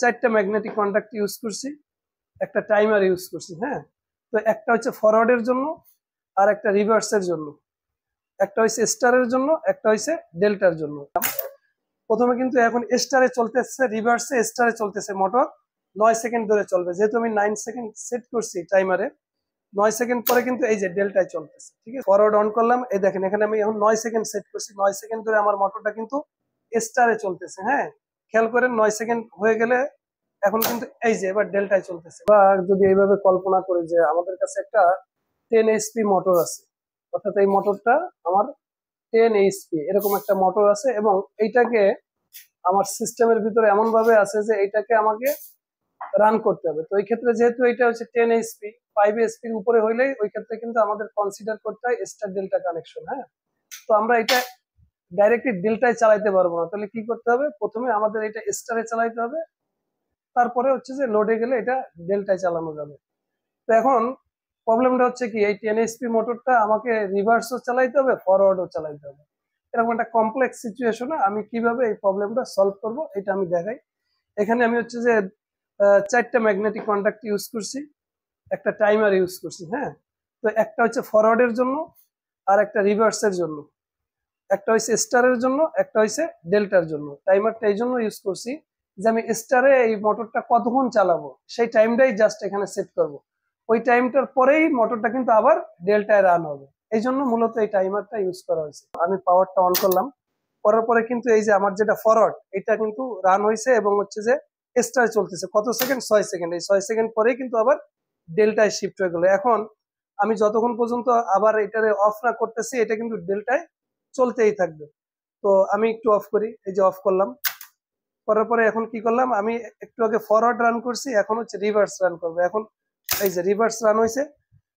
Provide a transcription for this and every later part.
চারটা magnetic contact use করছি, একটা টাইমার ইউজ করছি। হ্যাঁ, তো একটা হচ্ছে ফরওয়ার্ডের জন্য, আর একটা রিভার্সের জন্য, একটা হচ্ছে স্টারের জন্য, একটা হচ্ছে ডেল্টার জন্য। প্রথমে কিন্তু এখন স্টারে চলতেছে, রিভার্সে স্টারে চলতেছে মোটর 9 সেকেন্ড ধরে চলবে, যেহেতু আমি 9 সেকেন্ড সেট করছি টাইমারে। 9 সেকেন্ড পরে কিন্তু এই যে ডেল্টায় চলতেছে, ঠিক আছে। ফরওয়ার্ড অন করলাম, এই দেখেন এখানে আমি এখন 9 সেকেন্ড সেট করছি, 9 সেকেন্ড ধরে আমার মোটরটা কিন্তু স্টারে চলতেছে। হ্যাঁ, খেয়াল করেন 9 সেকেন্ড হয়ে গেলে এখন কিন্তু এই যে এবার ডেল্টায় চলতেছে। বা যদি এইভাবে কল্পনা করি যে আমাদের কাছে একটা 10 HP মোটর আছে, অর্থাৎ এই মোটরটা আমার 10 HP এরকম একটা মোটর আছে, এবং এইটাকে আমার সিস্টেমের ভিতরে এমন ভাবে আছে যে এইটাকে আমাকে রান করতে হবে। তো ওই ক্ষেত্রে যেহেতু এটা হচ্ছে 10 HP, 5 HP উপরে হইলেই ওই ক্ষেত্রে কিন্তু আমাদের কনসিডার করতে হয় স্টার ডেল্টা কানেকশন। হ্যাঁ, তো আমরা এটা ডাইরেক্টলি ডেল্টায় চালাইতে পারবো না, তাহলে কি করতে হবে, প্রথমে আমাদের এটা স্টারে চালাইতে হবে, তারপরে হচ্ছে যে লোডে গেলে এটা ডেল্টায় চালানো যাবে। তো এখন প্রবলেমটা হচ্ছে কি, এই 10 HP মোটরটা আমাকে রিভার্সও চালাইতে হবে, ফরওয়ার্ডও চালাইতে হবে। এরকম একটা কমপ্লেক্স সিচুয়েশনে আমি কিভাবে এই প্রবলেমটা সলভ করব এটা আমি দেখাই। এখানে আমি হচ্ছে যে চারটা ম্যাগনেটিক কন্টাক্ট ইউজ করছি, একটা টাইমার ইউজ করছি। হ্যাঁ, তো একটা হচ্ছে ফরওয়ার্ডের জন্য, আর একটা রিভার্সের জন্য, একটা হচ্ছে স্টারের জন্য, একটা হচ্ছে ডেল্টার জন্য। টাইমারটা এই জন্য ইউজ করছি যে আমি স্টারে এই মোটরটা কতক্ষণ চালাবো সেই টাইমটাই জাস্ট এখানে সেট করব। ওই টাইমটার পরেই মোটরটা কিন্তু আবার ডেল্টায় রান হবে, এই জন্য মূলত এই টাইমারটা ইউজ করা হয়েছে। আমি পাওয়ারটা অন করলাম, করার পরে কিন্তু এই যে আমার যেটা ফরওয়ার্ড এটা কিন্তু রান হয়েছে, এবং হচ্ছে যে স্টারে চলতেছে কত সেকেন্ড, 6 সেকেন্ড। এই 6 সেকেন্ড পরেই কিন্তু আবার ডেল্টায় শিফট হয়ে গেল। এখন আমি যতক্ষণ পর্যন্ত আবার এটারে অফ না করতেছি এটা কিন্তু ডেল্টায় চলতেই থাকবে। তো আমি একটু অফ করি, এই যে অফ করলাম, করার পরে এখন কি করলাম, আমি একটু আগে ফরওয়ার্ড রান করছি, এখন হচ্ছে রিভার্স রান করবো। এখন এই যে রিভার্স রান হয়েছে,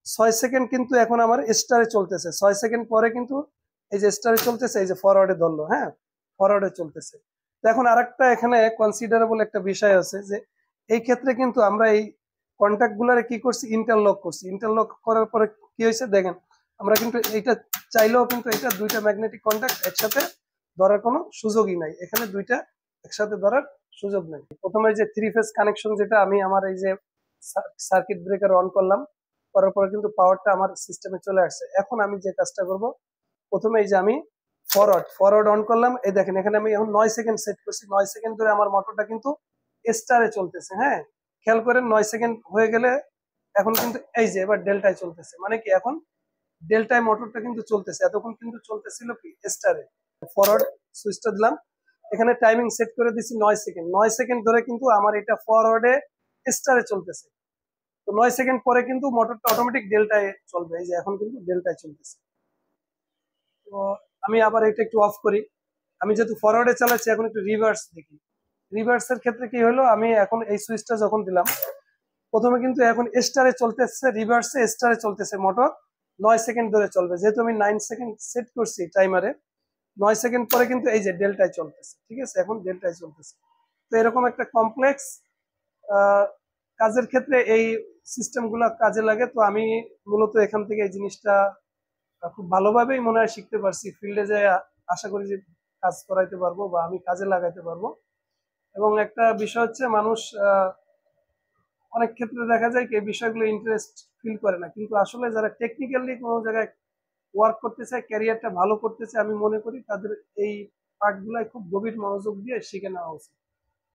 6 সেকেন্ড কিন্তু এখন আমার স্টারে চলতেছে, 6 সেকেন্ড পরে কিন্তু এই যে স্টারে চলতেছে, এই যে ফরওয়ার্ডে ধরলো। হ্যাঁ, ফরওয়ার্ডে চলতেছে। তো এখন আরেকটা এখানে কনসিডারেবল একটা বিষয় আছে যে এই ক্ষেত্রে কিন্তু আমরা এই কন্ট্যাক্ট গুলারে কি করছি, ইন্টারলক করছি। ইন্টারলক করার পরে কি হয়েছে দেখেন, আমরা কিন্তু এইটা চাইলেও কিন্তু এটা দুইটা ম্যাগনেটিক কন্ট্যাক্ট একসাথে ধরার কোনো সুযোগই নাই, এখানে দুইটা একসাথে ধরার সুযোগ নেই। প্রথমে যে 3 ফেজ কানেকশন, যেটা আমি আমার এই যে সার্কিট ব্রেকার অন করলাম, করার পরে কিন্তু পাওয়ারটা আমার সিস্টেমে চলে আসছে। এখন আমি যে কাজটা করব, প্রথমে এই যে আমি ফরওয়ার্ড অন করলাম, এই দেখেন এখানে আমি এখন 9 সেকেন্ড সেট করছি, 9 সেকেন্ড ধরে আমার মোটরটা কিন্তু স্টারে চলতেছে। হ্যাঁ, খেয়াল করেন 9 সেকেন্ড হয়ে গেলে এখন কিন্তু এই যে এবার ডেল্টায় চলতেছে, মানে কি এখন ডেল্টায় মোটরটা কিন্তু চলতেছে, এতক্ষণ কিন্তু চলতেছিল কি স্টারে। ফরওয়ার্ড সুইচটা দিলাম, এখানে টাইমিং সেট করে দিচ্ছি 9 সেকেন্ড। 9 সেকেন্ড ধরে কিন্তু আমার এটা ফরওয়ার্ডে স্টারে চলতেছে। তো 9 সেকেন্ড পরে কিন্তু মোটরটা অটোমেটিক ডেল্টায় চলবে, এই যে এখন কিন্তু ডেল্টায় চলতেছে। তো আমি আবার এটা একটু অফ করি, আমি যেহেতু ফরওয়ার্ডে চালাচ্ছি এখন একটু রিভার্স দেখি। রিভার্সের ক্ষেত্রে কি হলো, আমি এখন এই সুইচটা যখন দিলাম, প্রথমে কিন্তু এখন স্টারে চলতেছে, রিভার্সে স্টারে চলতেছে মোটর 9 সেকেন্ড ধরে চলবে, যেহেতু আমি 9 সেকেন্ড সেট করছি টাইমারে। 9 সেকেন্ড পরে কিন্তু এই যে ডেল্টায় চলতেছে, ঠিক আছে, এখন ডেল্টায় চলতেছে। তো এরকম একটা কমপ্লেক্স কাজের ক্ষেত্রে এই সিস্টেম গুলা কাজে লাগে। তো আমি মূলত এখান থেকে এই জিনিসটা খুব ভালোভাবেই মনে হয় শিখতে পারছি, ফিল্ডে যে আশা করি যে কাজ করাইতে পারবো বা আমি কাজে লাগাইতে পারবো। এবং একটা বিষয় হচ্ছে, মানুষ অনেক ক্ষেত্রে দেখা যায় কি এই বিষয়গুলো ইন্টারেস্ট ফিল করে না, কিন্তু আসলে যারা টেকনিক্যালি কোনো জায়গায় ওয়ার্ক করতে চায়, ক্যারিয়ারটা ভালো করতে চায়, আমি মনে করি তাদের এই পার্ট গুলাই খুব গভীর মনোযোগ দিয়ে শিখে নেওয়া উচিত।